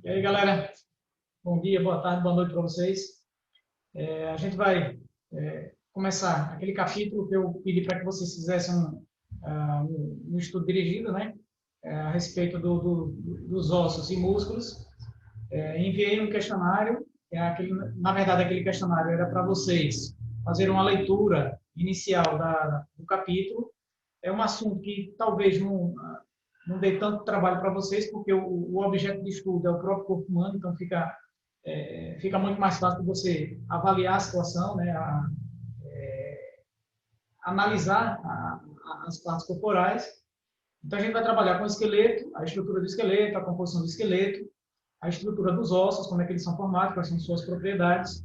E aí, galera? Bom dia, boa tarde, boa noite para vocês. A gente vai começar aquele capítulo que eu pedi para que vocês fizessem um estudo dirigido, né? A respeito dos ossos e músculos. Enviei um questionário, na verdade, aquele questionário era para vocês fazerem uma leitura inicial do capítulo. É um assunto que talvez não dê tanto trabalho para vocês, porque o objeto de estudo é o próprio corpo humano, então fica muito mais fácil você avaliar a situação, né, analisar as partes corporais. Então, a gente vai trabalhar com o esqueleto, a estrutura do esqueleto, a composição do esqueleto, a estrutura dos ossos, como é que eles são formados, quais são suas propriedades,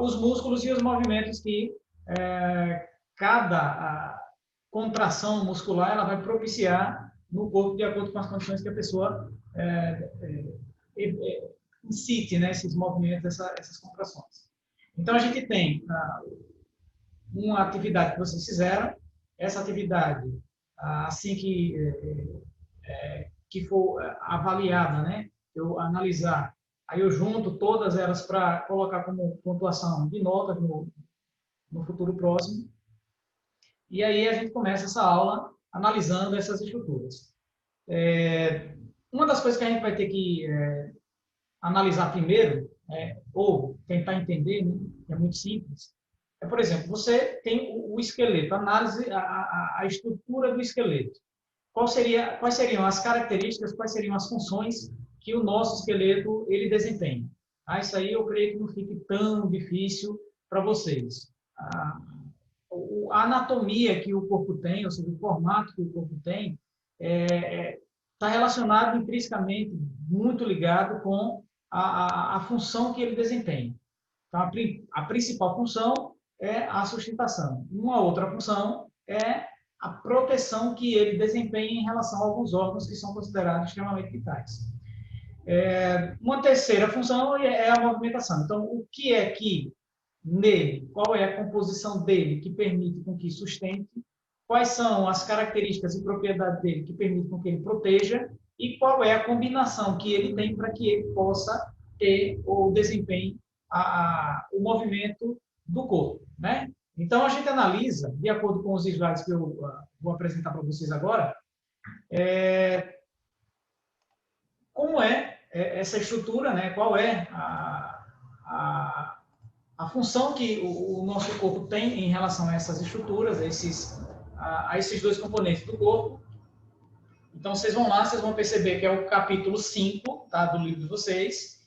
os músculos e os movimentos que cada contração muscular ela vai propiciar no corpo de acordo com as condições que a pessoa incite, né, esses movimentos, essas contrações. Então, a gente tem uma atividade que vocês fizeram, essa atividade, assim que for avaliada, né, eu analisar, aí eu junto todas elas para colocar como pontuação de nota no futuro próximo, e aí a gente começa essa aula analisando essas estruturas. Uma das coisas que a gente vai ter que analisar primeiro, ou tentar entender, né, que é muito simples, por exemplo, você tem o esqueleto, análise a estrutura do esqueleto. Quais seriam as características, quais seriam as funções que o nosso esqueleto ele desempenha? Isso aí eu creio que não fique tão difícil para vocês. A anatomia que o corpo tem, ou seja, o formato que o corpo tem, está relacionado intrinsecamente, muito ligado com a função que ele desempenha. Então, a principal função é a sustentação. Uma outra função é a proteção que ele desempenha em relação a alguns órgãos que são considerados extremamente vitais. Uma terceira função é a movimentação. Então, o que é que nele, qual é a composição dele que permite com que sustente, quais são as características e propriedades dele que permitem com que ele proteja e qual é a combinação que ele tem para que ele possa ter ou desempenhe o movimento do corpo, né? Então, a gente analisa, de acordo com os slides que eu vou apresentar para vocês agora, como é essa estrutura, né? Qual é a função que o nosso corpo tem em relação a essas estruturas, a esses dois componentes do corpo. Então, vocês vão lá, vocês vão perceber que é o capítulo 5, tá, do livro de vocês.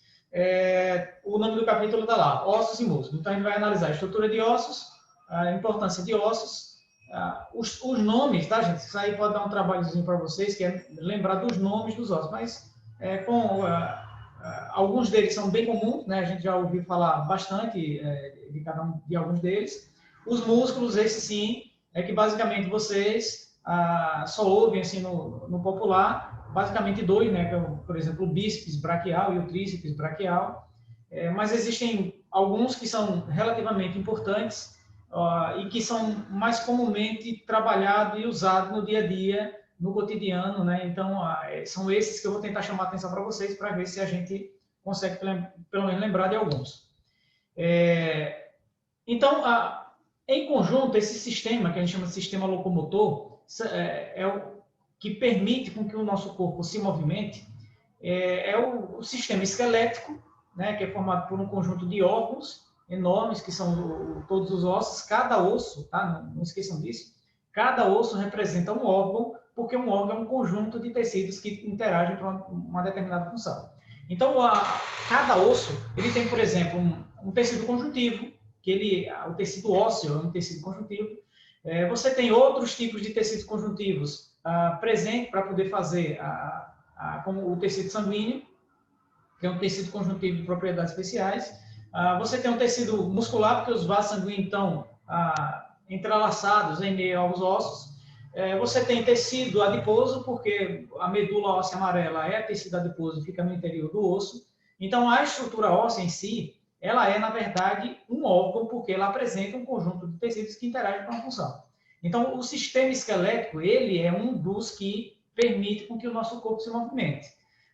O nome do capítulo está lá, ossos e músculos. Então, a gente vai analisar a estrutura de ossos, a importância de ossos, os nomes, tá, gente? Isso aí pode dar um trabalhozinho para vocês, que é lembrar dos nomes dos ossos, mas alguns deles são bem comuns, né? A gente já ouviu falar bastante de alguns deles. Os músculos, esses sim, que basicamente vocês só ouvem assim no popular, basicamente dois, né? Que é, por exemplo, o bíceps braquial e o tríceps braquial. Mas existem alguns que são relativamente importantes e que são mais comumente trabalhados e usados no dia a dia, no cotidiano, né? Então, são esses que eu vou tentar chamar a atenção para vocês, para ver se a gente consegue, pelo menos, lembrar de alguns. Então, em conjunto, esse sistema, que a gente chama de sistema locomotor, é o que permite com que o nosso corpo se movimente, é o sistema esquelético, né, que é formado por um conjunto de órgãos enormes, que são todos os ossos. Cada osso, tá? Não esqueçam disso, cada osso representa um órgão, porque um órgão é um conjunto de tecidos que interagem para uma determinada função. Então, cada osso ele tem, por exemplo, um tecido conjuntivo, o tecido ósseo é um tecido conjuntivo. Você tem outros tipos de tecidos conjuntivos presentes para poder fazer como o tecido sanguíneo, que é um tecido conjuntivo de propriedades especiais. Você tem um tecido muscular, porque os vasos sanguíneos estão entrelaçados em meio aos ossos. Você tem tecido adiposo, porque a medula óssea amarela é tecido adiposo e fica no interior do osso. Então, a estrutura óssea em si, ela é, na verdade, um órgão, porque ela apresenta um conjunto de tecidos que interagem com a função. Então, o sistema esquelético, ele é um dos que permite com que o nosso corpo se movimente.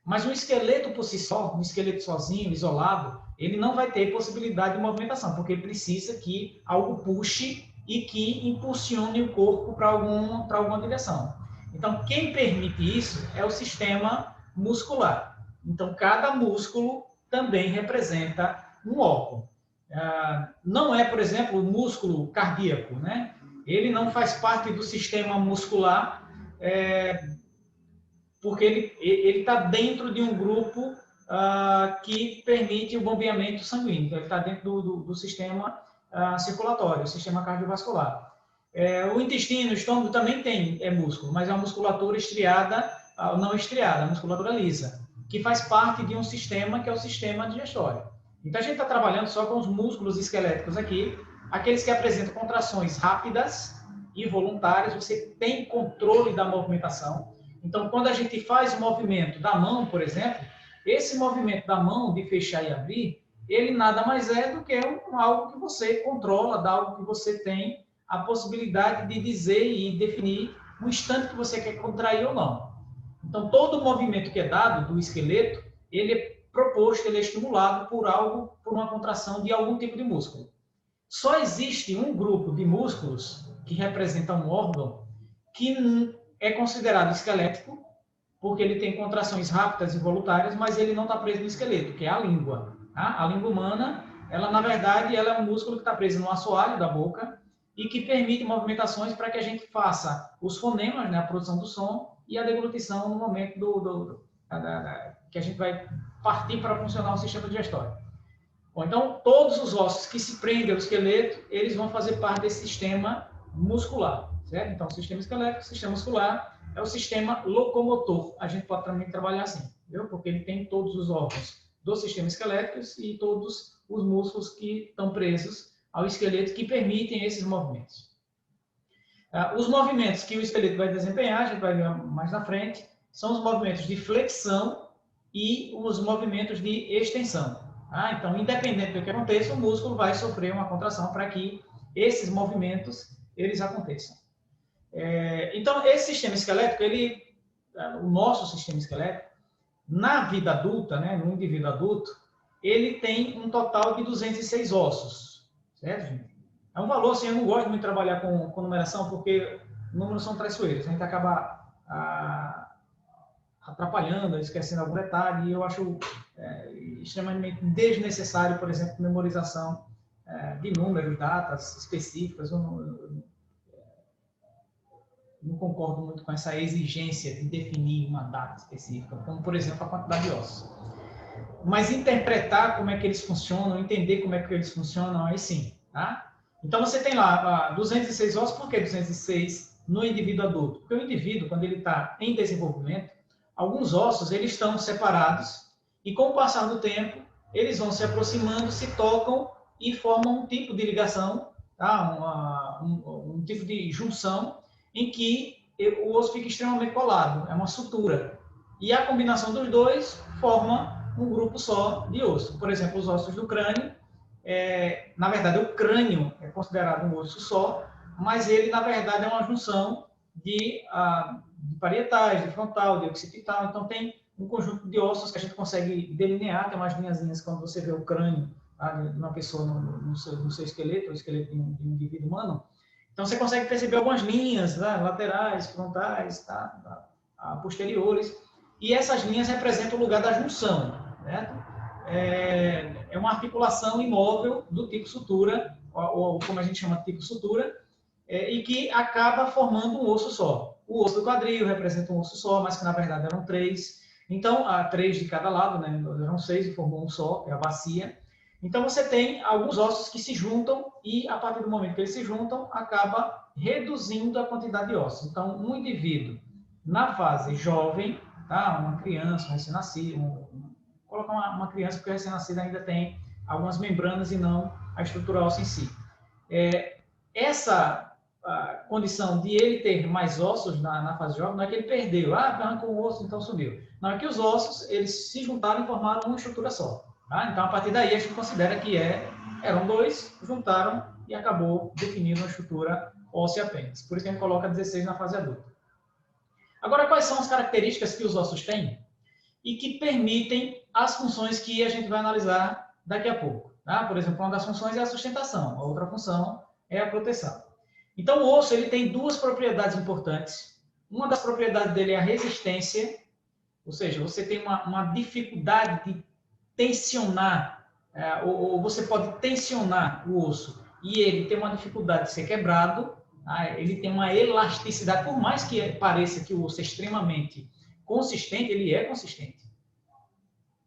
Mas um esqueleto por si só, um esqueleto sozinho, isolado, ele não vai ter possibilidade de movimentação, porque ele precisa que algo puxe e que impulsione o corpo para alguma direção. Então, quem permite isso é o sistema muscular. Então, cada músculo também representa um órgão. Não é, por exemplo, o músculo cardíaco, né? Ele não faz parte do sistema muscular, porque ele está dentro de um grupo que permite o bombeamento sanguíneo. Então, ele está dentro do sistema circulatório, o sistema cardiovascular. O intestino, o estômago também tem músculo, mas é uma musculatura estriada, não estriada, musculatura lisa, que faz parte de um sistema que é o sistema digestório. Então, a gente está trabalhando só com os músculos esqueléticos aqui, aqueles que apresentam contrações rápidas e voluntárias, você tem controle da movimentação. Então, quando a gente faz o movimento da mão, por exemplo, esse movimento da mão de fechar e abrir, ele nada mais é do que algo que você controla, algo que você tem a possibilidade de dizer e definir no instante que você quer contrair ou não. Então, todo movimento que é dado do esqueleto, ele é proposto, ele é estimulado por uma contração de algum tipo de músculo. Só existe um grupo de músculos que representa um órgão que é considerado esquelético, porque ele tem contrações rápidas e voluntárias, mas ele não está preso no esqueleto, que é a língua. Tá? A língua humana, ela na verdade, ela é um músculo que está preso no assoalho da boca e que permite movimentações para que a gente faça os fonemas, né, a produção do som e a deglutição no momento que a gente vai partir para funcionar o sistema digestório. Bom, então, todos os ossos que se prendem ao esqueleto, eles vão fazer parte desse sistema muscular, certo? Então, o sistema esquelético, o sistema muscular é o sistema locomotor. A gente pode também trabalhar assim, viu? Porque ele tem todos os órgãos do sistema esquelético e todos os músculos que estão presos ao esqueleto que permitem esses movimentos. Os movimentos que o esqueleto vai desempenhar, a gente vai ver mais na frente, são os movimentos de flexão e os movimentos de extensão. Então, independente do que aconteça, o músculo vai sofrer uma contração para que esses movimentos eles aconteçam. Então, esse sistema esquelético, o nosso sistema esquelético, na vida adulta, né, no indivíduo adulto, ele tem um total de 206 ossos, certo, gente? É um valor, assim, eu não gosto muito de trabalhar com numeração, porque números são traiçoeiros, a gente acaba atrapalhando, esquecendo algum detalhe, e eu acho extremamente desnecessário, por exemplo, memorização de números, datas específicas. Eu não concordo muito com essa exigência de definir uma data específica, como, por exemplo, a quantidade de ossos. Mas interpretar como é que eles funcionam, entender como é que eles funcionam, aí sim, tá? Então, você tem lá 206 ossos. Por que 206 no indivíduo adulto? Porque o indivíduo, quando ele está em desenvolvimento, alguns ossos eles estão separados e, com o passar do tempo, eles vão se aproximando, se tocam e formam um tipo de ligação, tá? um tipo de junção em que o osso fica extremamente colado, é uma sutura. E a combinação dos dois forma um grupo só de osso. Por exemplo, os ossos do crânio, na verdade, o crânio é considerado um osso só, mas ele, na verdade, é uma junção de parietais, de frontal, de occipital. Então, tem um conjunto de ossos que a gente consegue delinear, tem umas linhazinhas quando você vê o crânio de uma pessoa no seu esqueleto, o esqueleto de um indivíduo humano. Então, você consegue perceber algumas linhas, laterais, frontais, posteriores, e essas linhas representam o lugar da junção, certo? É uma articulação imóvel do tipo sutura, ou como a gente chama de tipo sutura, e que acaba formando um osso só. O osso do quadril representa um osso só, mas que na verdade eram 3. Então, 3 de cada lado, né? Eram 6 e formou um só, que é a bacia. Então, você tem alguns ossos que se juntam e, a partir do momento que eles se juntam, acaba reduzindo a quantidade de ossos. Então, um indivíduo na fase jovem, uma criança, um recém-nascido, colocar uma criança, porque o recém-nascido ainda tem algumas membranas e não a estrutura óssea em si. Essa condição de ele ter mais ossos na fase jovem, não é que ele perdeu, arrancou um osso, então sumiu. Não, é que os ossos, eles se juntaram e formaram uma estrutura só. Então, a partir daí, a gente considera que eram 2, juntaram e acabou definindo uma estrutura óssea apenas. Por isso que a gente coloca 16 na fase adulta. Agora, quais são as características que os ossos têm? e que permitem as funções que a gente vai analisar daqui a pouco. Tá? Por exemplo, uma das funções é a sustentação, a outra função é a proteção. Então, o osso ele tem duas propriedades importantes. Uma das propriedades dele é a resistência, ou seja, você tem uma dificuldade de tensionar, ou você pode tensionar o osso e ele tem uma dificuldade de ser quebrado, tá? Ele tem uma elasticidade, por mais que pareça que o osso é extremamente consistente, ele é consistente,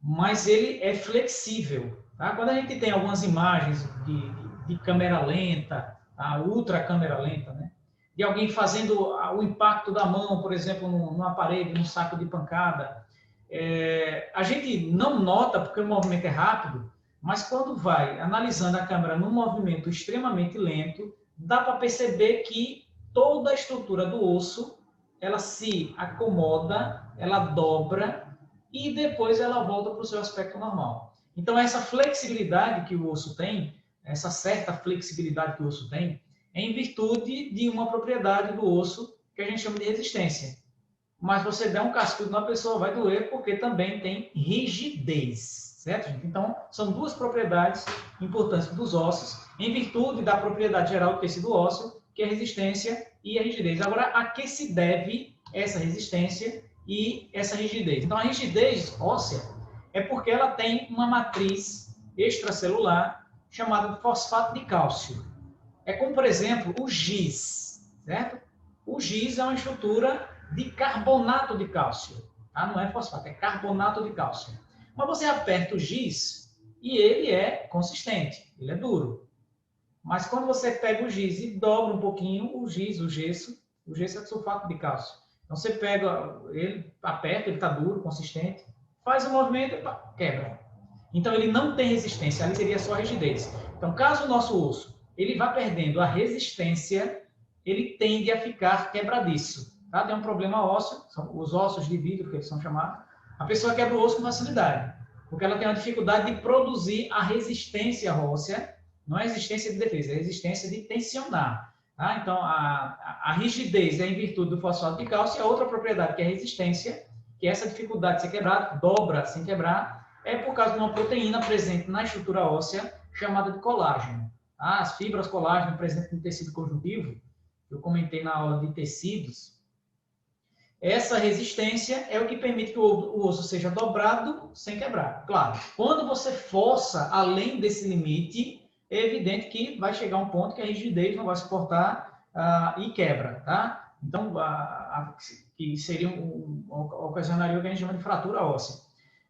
mas ele é flexível. Tá? Quando a gente tem algumas imagens de câmera lenta, a ultra câmera lenta, né? De alguém fazendo o impacto da mão, por exemplo, numa parede, num saco de pancada, a gente não nota porque o movimento é rápido, mas quando vai analisando a câmera num movimento extremamente lento, dá para perceber que toda a estrutura do osso ela se acomoda, ela dobra e depois ela volta para o seu aspecto normal. Então, essa flexibilidade que o osso tem, essa certa flexibilidade que o osso tem, é em virtude de uma propriedade do osso que a gente chama de resistência. Mas você der um cascudo na pessoa, vai doer, porque também tem rigidez, certo, gente? Então, são duas propriedades importantes dos ossos, em virtude da propriedade geral do tecido ósseo, que é a resistência e a rigidez. Agora, a que se deve essa resistência e essa rigidez? Então, a rigidez óssea é porque ela tem uma matriz extracelular chamada fosfato de cálcio. É como, por exemplo, o giz, certo? O giz é uma estrutura de carbonato de cálcio, tá? Não é fosfato, é carbonato de cálcio. Mas você aperta o giz e ele é consistente, ele é duro. Mas quando você pega o giz e dobra um pouquinho o gesso é sulfato de cálcio. Então você pega ele, aperta, ele está duro, consistente, faz o movimento e quebra. Então ele não tem resistência, ali seria só rigidez. Então, caso o nosso osso ele vá perdendo a resistência, ele tende a ficar quebradiço. Tá? Tem um problema ósseo, são os ossos de vidro, que eles são chamados. A pessoa quebra o osso com facilidade, porque ela tem uma dificuldade de produzir a resistência óssea, não é resistência de defesa, é resistência de tensionar. Tá? Então, a rigidez é em virtude do fosfato de cálcio, e a outra propriedade, que é a resistência, que é essa dificuldade de ser quebrado, dobra sem quebrar, é por causa de uma proteína presente na estrutura óssea, chamada de colágeno. Tá? As fibras colágeno presentes no tecido conjuntivo, eu comentei na aula de tecidos, essa resistência é o que permite que o osso seja dobrado sem quebrar. Claro, quando você força além desse limite, é evidente que vai chegar um ponto que a rigidez não vai suportar e quebra, tá? Então, que seria ocasionaria o que a gente chama de fratura óssea,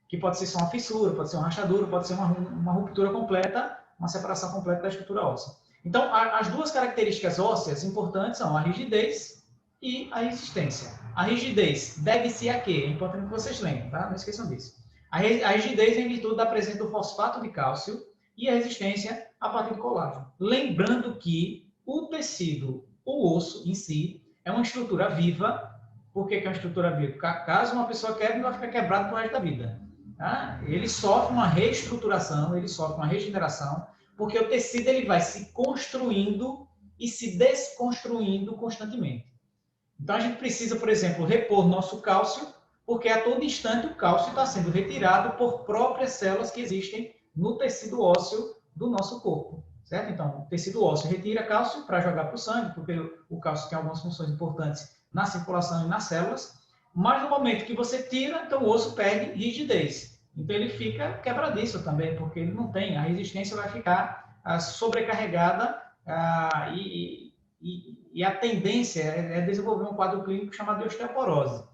que pode ser só uma fissura, pode ser uma rachadura, pode ser uma ruptura completa, uma separação completa da estrutura óssea. Então, as duas características ósseas importantes são a rigidez e a resistência. A rigidez deve-se a quê? É importante que vocês lembrem, tá? Não esqueçam disso. A rigidez é em virtude da presença do fosfato de cálcio e a resistência a partir do colágeno. Lembrando que o tecido, o osso em si, é uma estrutura viva. Por que é uma estrutura viva? Caso uma pessoa quebre, não vai ficar quebrado pro resto da vida. Tá? Ele sofre uma reestruturação, ele sofre uma regeneração, porque o tecido ele vai se construindo e se desconstruindo constantemente. Então, a gente precisa, por exemplo, repor nosso cálcio, porque a todo instante o cálcio está sendo retirado por próprias células que existem no tecido ósseo do nosso corpo, certo? Então, o tecido ósseo retira cálcio para jogar para o sangue, porque o cálcio tem algumas funções importantes na circulação e nas células, mas no momento que você tira, então o osso perde rigidez. Então, ele fica quebradiço também, porque ele não tem, a resistência vai ficar sobrecarregada e a tendência é desenvolver um quadro clínico chamado de osteoporose.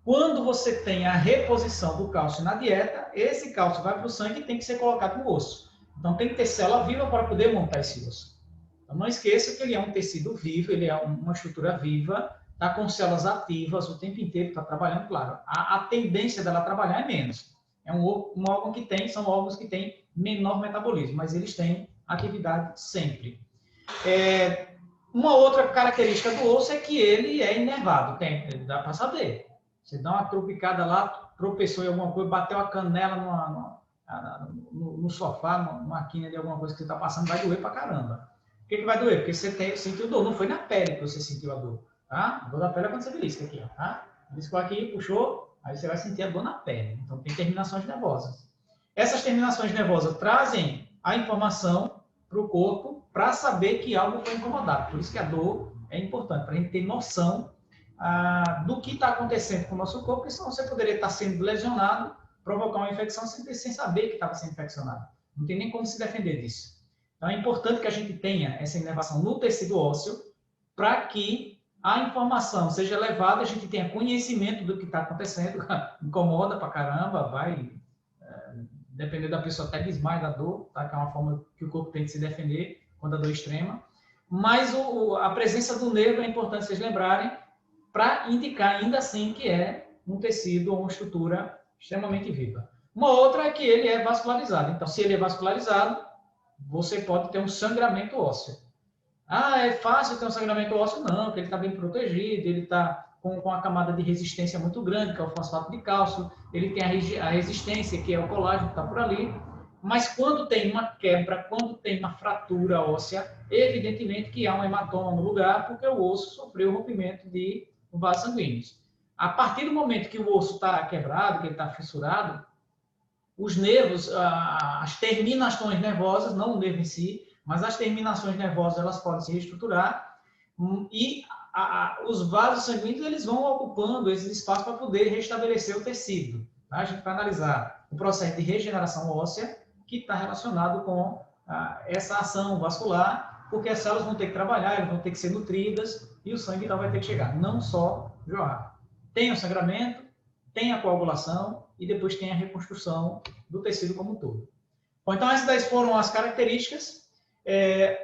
Quando você tem a reposição do cálcio na dieta, esse cálcio vai para o sangue e tem que ser colocado no osso. Então, tem que ter célula viva para poder montar esse osso. Então, não esqueça que ele é um tecido vivo, ele é uma estrutura viva, está com células ativas o tempo inteiro, está trabalhando, claro. A tendência dela trabalhar é menos. É um órgão que tem, são órgãos que têm menor metabolismo, mas eles têm atividade sempre. Uma outra característica do osso é que ele é inervado, dá para saber. Você dá uma tropicada lá, tropeçou em alguma coisa, bateu a canela no sofá, numa quina de alguma coisa que você está passando, vai doer pra caramba. Por que vai doer? Porque você sentiu dor, não foi na pele que você sentiu a dor. Tá? A dor da pele é quando você belisca aqui, ó, tá? Beliscou aqui, puxou, Aí você vai sentir a dor na perna. Então, tem terminações nervosas. Essas terminações nervosas trazem a informação para o corpo para saber que algo foi incomodado. Por isso que a dor é importante, para a gente ter noção do que está acontecendo com o nosso corpo, porque senão você poderia estar sendo lesionado, provocar uma infecção sem saber que estava sendo infeccionado. Não tem nem como se defender disso. Então, é importante que a gente tenha essa inervação no tecido ósseo para que a informação seja levada, a gente tenha conhecimento do que está acontecendo, incomoda pra caramba, vai, depender da pessoa, até desmaia da dor, tá? Que é uma forma que o corpo tem de se defender quando a dor é extrema. Mas a presença do nervo é importante vocês lembrarem, para indicar ainda assim que é um tecido ou uma estrutura extremamente viva. Uma outra é que ele é vascularizado. Então, se ele é vascularizado, você pode ter um sangramento ósseo. É fácil ter um sangramento ósseo? Não, porque ele está bem protegido, ele está com a camada de resistência muito grande, que é o fosfato de cálcio, ele tem a resistência, que é o colágeno, que está por ali. Mas quando tem uma quebra, quando tem uma fratura óssea, evidentemente que há um hematoma no lugar, porque o osso sofreu rompimento de vasos sanguíneos. A partir do momento que o osso está quebrado, que ele está fissurado, os nervos, as terminações nervosas, não o nervo em si, mas as terminações nervosas, elas podem se reestruturar e os vasos sanguíneos, eles vão ocupando esses espaços para poder restabelecer o tecido. Tá? A gente vai analisar o processo de regeneração óssea, que está relacionado com essa ação vascular, porque as células vão ter que trabalhar, elas vão ter que ser nutridas e o sangue então vai ter que chegar, não só jorrar. Tem o sangramento, tem a coagulação e depois tem a reconstrução do tecido como um todo. Bom, então essas 10 foram as características.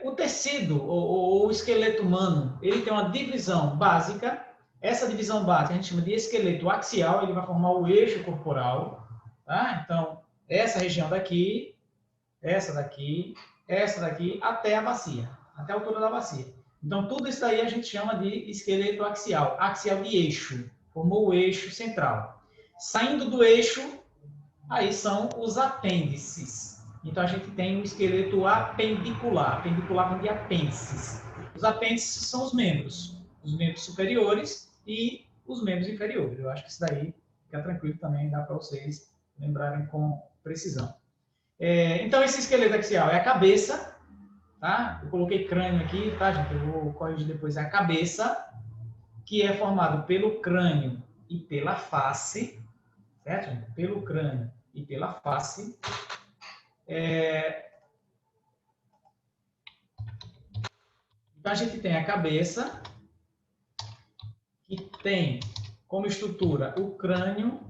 O tecido, ou o esqueleto humano, ele tem uma divisão básica. Essa divisão básica a gente chama de esqueleto axial, ele vai formar o eixo corporal. Tá? Então, essa região daqui, essa daqui, até a bacia, até a altura da bacia. Então, tudo isso daí a gente chama de esqueleto axial, axial de eixo, formou o eixo central. Saindo do eixo, aí são os apêndices. Então, a gente tem o esqueleto apendicular. Apendicular vem de apêndices. Os apêndices são os membros superiores e os membros inferiores. Eu acho que isso daí fica tranquilo também, dá para vocês lembrarem com precisão. Então, esse esqueleto axial é a cabeça, tá? Eu coloquei crânio aqui, tá, gente? Eu vou corrigir depois. É a cabeça, que é formado pelo crânio e pela face, certo, gente? Pelo crânio e pela face. Então, a gente tem a cabeça, que tem como estrutura o crânio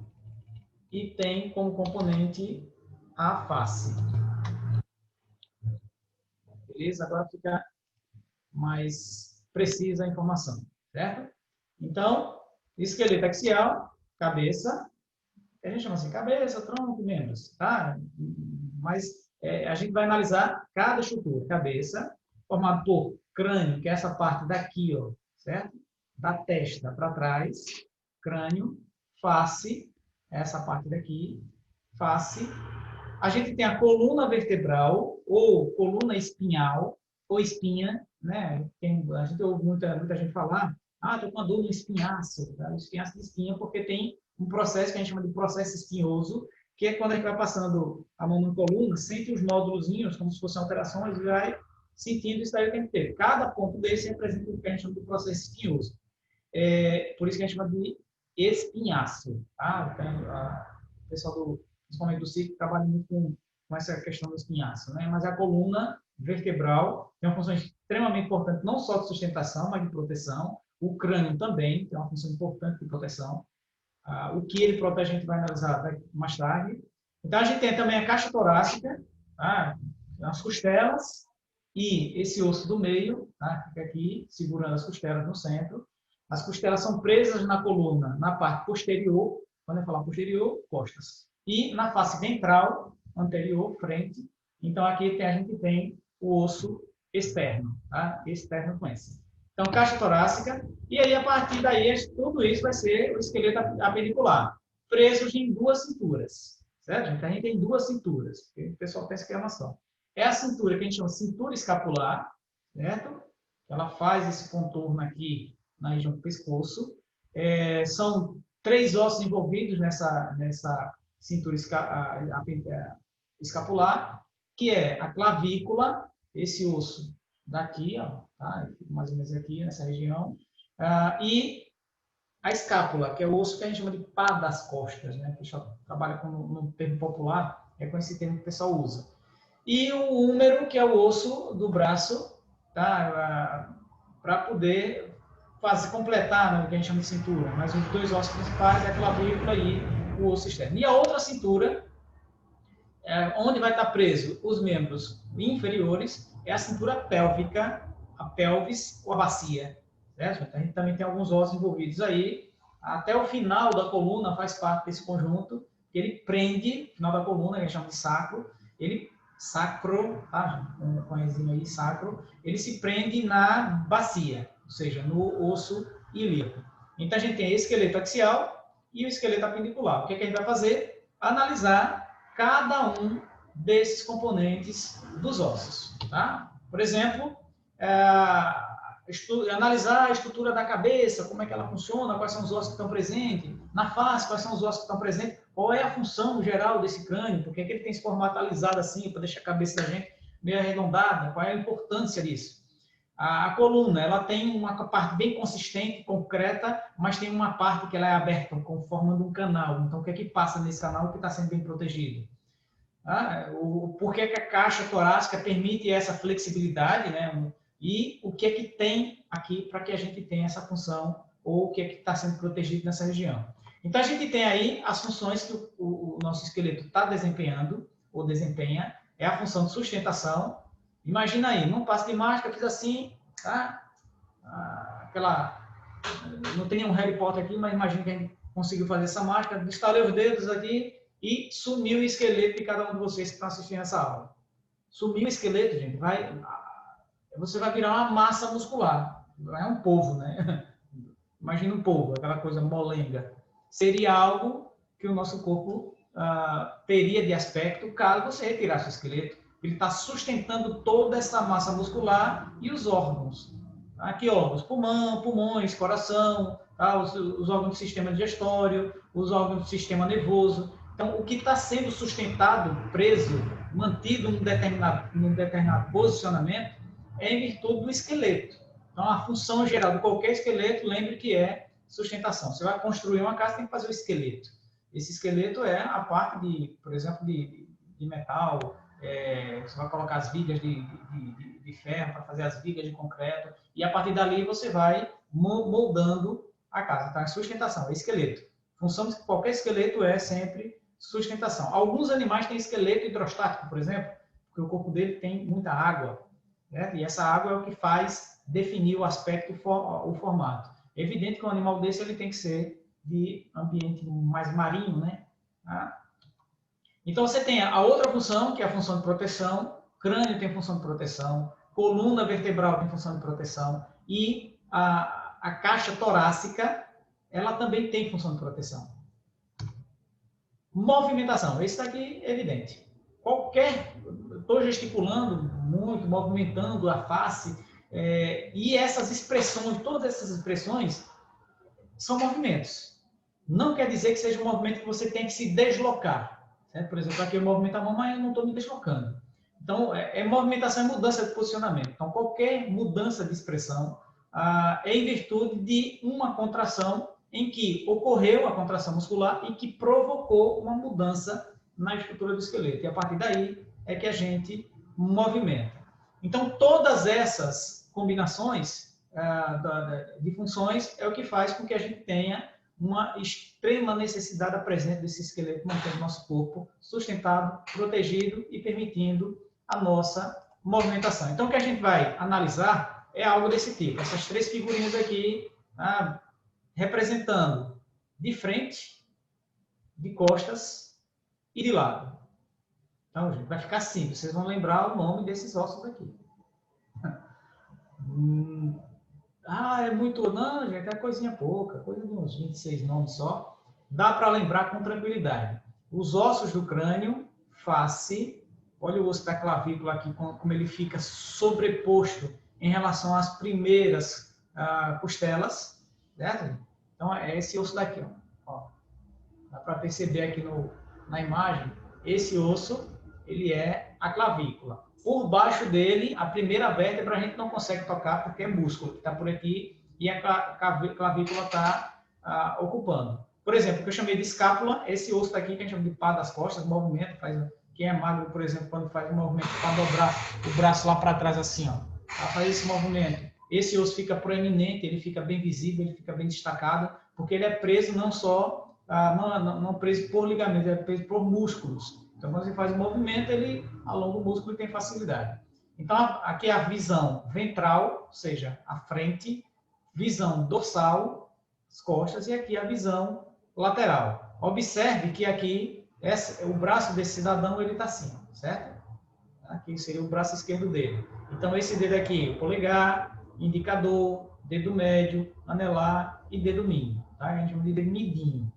e tem como componente a face. Beleza? Agora fica mais precisa a informação, certo? Então, esqueleto axial, cabeça, a gente chama assim, cabeça, tronco, membros, tá? Mas a gente vai analisar cada estrutura. Cabeça, formado por crânio, que é essa parte daqui, ó, certo? Da testa para trás, crânio, face, essa parte daqui, face. A gente tem a coluna vertebral, ou coluna espinhal, ou espinha, né? A gente ouve muita gente falar, estou com uma dor no espinhaço, tá? Espinhaço de espinha, porque tem um processo que a gente chama de processo espinhoso, que é quando a gente vai passando a mão na coluna, sente os nódulozinhos, como se fossem alterações, e vai sentindo isso daí o tempo inteiro. Cada ponto desse representa o que a gente chama de processo espinhoso. Por isso que a gente chama de espinhaço. Tá? Então, o pessoal, principalmente do circo, trabalha muito com essa questão do espinhaço. Né? Mas a coluna vertebral tem uma função extremamente importante, não só de sustentação, mas de proteção. O crânio também tem uma função importante de proteção. O que ele protege a gente vai analisar mais tarde. Então, a gente tem também a caixa torácica, tá? As costelas e esse osso do meio, tá? Fica aqui segurando as costelas no centro. As costelas são presas na coluna, na parte posterior, quando eu falar posterior, costas. E na face ventral, anterior, frente. Então, aqui a gente tem o osso externo, tá? Externo com esse. Então, caixa torácica, e aí, a partir daí, tudo isso vai ser o esqueleto apendicular, presos em duas cinturas, certo? Então, a gente tem duas cinturas, o pessoal pensa que é uma só. É a cintura que a gente chama cintura escapular, certo? Ela faz esse contorno aqui na região do pescoço. São 3 ossos envolvidos nessa cintura escapular, que é a clavícula, esse osso daqui, ó, tá? Mais ou menos aqui nessa região, e a escápula, que é o osso que a gente chama de pá das costas, né? Que já trabalha no termo popular, é com esse termo que o pessoal usa. E o húmero, que é o osso do braço, tá? Para poder completar, né, o que a gente chama de cintura. Mas os 2 ossos principais é a clavícula e o osso externo. E a outra cintura, onde vai estar preso os membros inferiores, é a cintura pélvica, a pelvis ou a bacia. Certo? A gente também tem alguns ossos envolvidos aí. Até o final da coluna faz parte desse conjunto, que ele prende, final da coluna, que a gente chama de sacro, sacro, tá? Com a enzima aí, sacro, ele se prende na bacia, ou seja, no osso ilíaco. Então a gente tem o esqueleto axial e o esqueleto apendicular. O que a gente vai fazer? Analisar cada um desses componentes dos ossos. Tá? Por exemplo, analisar a estrutura da cabeça, como é que ela funciona, quais são os ossos que estão presentes, na face, quais são os ossos que estão presentes, qual é a função geral desse crânio, por que ele tem se formatalizado assim, para deixar a cabeça da gente meio arredondada, qual é a importância disso. A coluna, ela tem uma parte bem consistente, concreta, mas tem uma parte que ela é aberta, com forma de um canal. Então, o que é que passa nesse canal que está sendo bem protegido? Por que a caixa torácica permite essa flexibilidade, né? E o que é que tem aqui para que a gente tenha essa função, ou o que é que está sendo protegido nessa região. Então, a gente tem aí as funções que o nosso esqueleto está desempenhando, ou desempenha, é a função de sustentação. Imagina aí, num passo de mágica, fiz assim, tá? Não tem nenhum Harry Potter aqui, mas imagina que a gente conseguiu fazer essa mágica, estalei os dedos aqui e sumiu o esqueleto de cada um de vocês que estão assistindo essa aula. Sumiu o esqueleto, gente, você vai virar uma massa muscular. É um polvo, né? Imagina um polvo, aquela coisa molenga. Seria algo que o nosso corpo teria de aspecto caso você retirasse o esqueleto. Ele está sustentando toda essa massa muscular e os órgãos. Que órgãos? Pulmões, coração, tá? os órgãos do sistema digestório, os órgãos do sistema nervoso. Então, o que está sendo sustentado, preso, mantido num determinado posicionamento, é em virtude do esqueleto. Então, a função geral de qualquer esqueleto, lembre que é sustentação. Você vai construir uma casa, tem que fazer o esqueleto. Esse esqueleto é a parte, por exemplo, de metal, você vai colocar as vigas de ferro para fazer as vigas de concreto, e a partir dali você vai moldando a casa. Então, é sustentação, é esqueleto. A função de qualquer esqueleto é sempre sustentação. Alguns animais têm esqueleto hidrostático, por exemplo, porque o corpo dele tem muita água, né? E essa água é o que faz definir o aspecto, o formato. É evidente que um animal desse ele tem que ser de ambiente mais marinho, né? Então, você tem a outra função, que é a função de proteção. Crânio tem função de proteção, coluna vertebral tem função de proteção, e a caixa torácica, ela também tem função de proteção. Movimentação, esse daqui é evidente. Estou gesticulando muito, movimentando a face, e essas expressões, todas essas expressões, são movimentos. Não quer dizer que seja um movimento que você tem que se deslocar. Certo? Por exemplo, aqui eu movimento a mão, mas eu não estou me deslocando. Então, movimentação é mudança de posicionamento. Então, qualquer mudança de expressão é em virtude de uma contração em que ocorreu a contração muscular e que provocou uma mudança na estrutura do esqueleto. E a partir daí é que a gente movimenta. Então, todas essas combinações de funções é o que faz com que a gente tenha uma extrema necessidade presente desse esqueleto, mantendo o nosso corpo sustentado, protegido e permitindo a nossa movimentação. Então, o que a gente vai analisar é algo desse tipo. Essas 3 figurinhas aqui, representando de frente, de costas e de lado. Então, gente, vai ficar simples. Vocês vão lembrar o nome desses ossos aqui. É muito... Não, gente, é coisinha pouca. Coisa de uns 26 nomes só. Dá para lembrar com tranquilidade. Os ossos do crânio, face... Olha o osso da clavícula aqui, como ele fica sobreposto em relação às primeiras costelas. Certo? Então, é esse osso daqui. Ó. Ó, dá para perceber aqui na imagem, esse osso, ele é a clavícula. Por baixo dele, a primeira vértebra a gente não consegue tocar porque é músculo que está por aqui e a clavícula está ocupando. Por exemplo, o que eu chamei de escápula, esse osso está aqui que a gente chama de pá das costas, movimento, quem é magro, por exemplo, quando faz um movimento para dobrar o braço lá para trás assim, ó, para fazer esse movimento, esse osso fica proeminente, ele fica bem visível, ele fica bem destacado, porque ele é preso não só, não preso por ligamento, ele é preso por músculos. Então, quando você faz o movimento, ele alonga o músculo e tem facilidade. Então, aqui é a visão ventral, ou seja, a frente, visão dorsal, as costas, e aqui a visão lateral. Observe que aqui, o braço desse cidadão, ele está assim, certo? Aqui seria o braço esquerdo dele. Então, esse dedo aqui, o polegar, indicador, dedo médio, anelar e dedo mínimo. Tá? A gente chama de dedo midinho.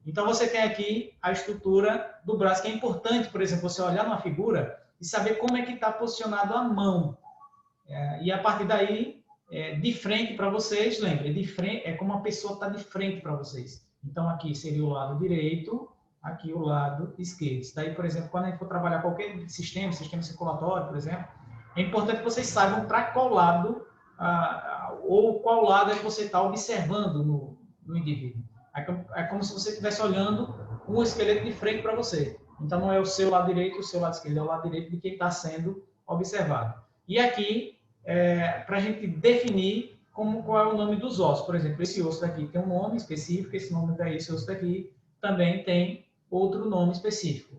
Então, você tem aqui a estrutura do braço, que é importante, por exemplo, você olhar numa figura e saber como é que está posicionado a mão. E a partir daí, de frente para vocês, lembre, de frente, é como a pessoa está de frente para vocês. Então, aqui seria o lado direito, aqui o lado esquerdo. Daí, por exemplo, quando a gente for trabalhar qualquer sistema circulatório, por exemplo, é importante que vocês saibam para qual lado, ou qual lado é que você está observando no indivíduo. É como se você estivesse olhando um esqueleto de frente para você. Então, não é o seu lado direito, o seu lado esquerdo, é o lado direito de quem está sendo observado. E aqui, para a gente definir qual é o nome dos ossos. Por exemplo, esse osso daqui tem um nome específico, esse osso daqui também tem outro nome específico.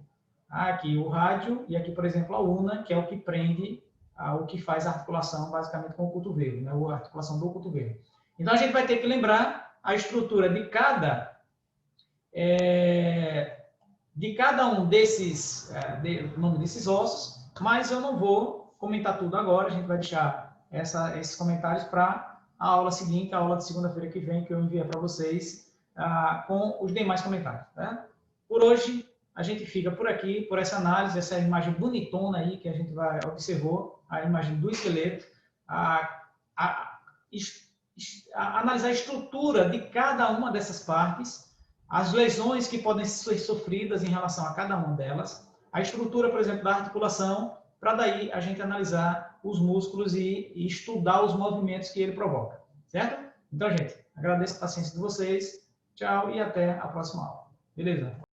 Aqui o rádio e aqui, por exemplo, a una, que é o que prende, o que faz a articulação basicamente com o cotovelo, né? A articulação do cotovelo. Então, a gente vai ter que lembrar a estrutura de cada um desses, nome desses ossos, mas eu não vou comentar tudo agora, a gente vai deixar esses comentários para a aula seguinte, a aula de segunda-feira que vem, que eu enviei para vocês, com os demais comentários. Tá? Por hoje, a gente fica por aqui, por essa análise, essa imagem bonitona aí que a gente observou, a imagem do esqueleto, analisar a estrutura de cada uma dessas partes, as lesões que podem ser sofridas em relação a cada uma delas, a estrutura, por exemplo, da articulação, para daí a gente analisar os músculos e estudar os movimentos que ele provoca, certo? Então, gente, agradeço a paciência de vocês, tchau e até a próxima aula. Beleza?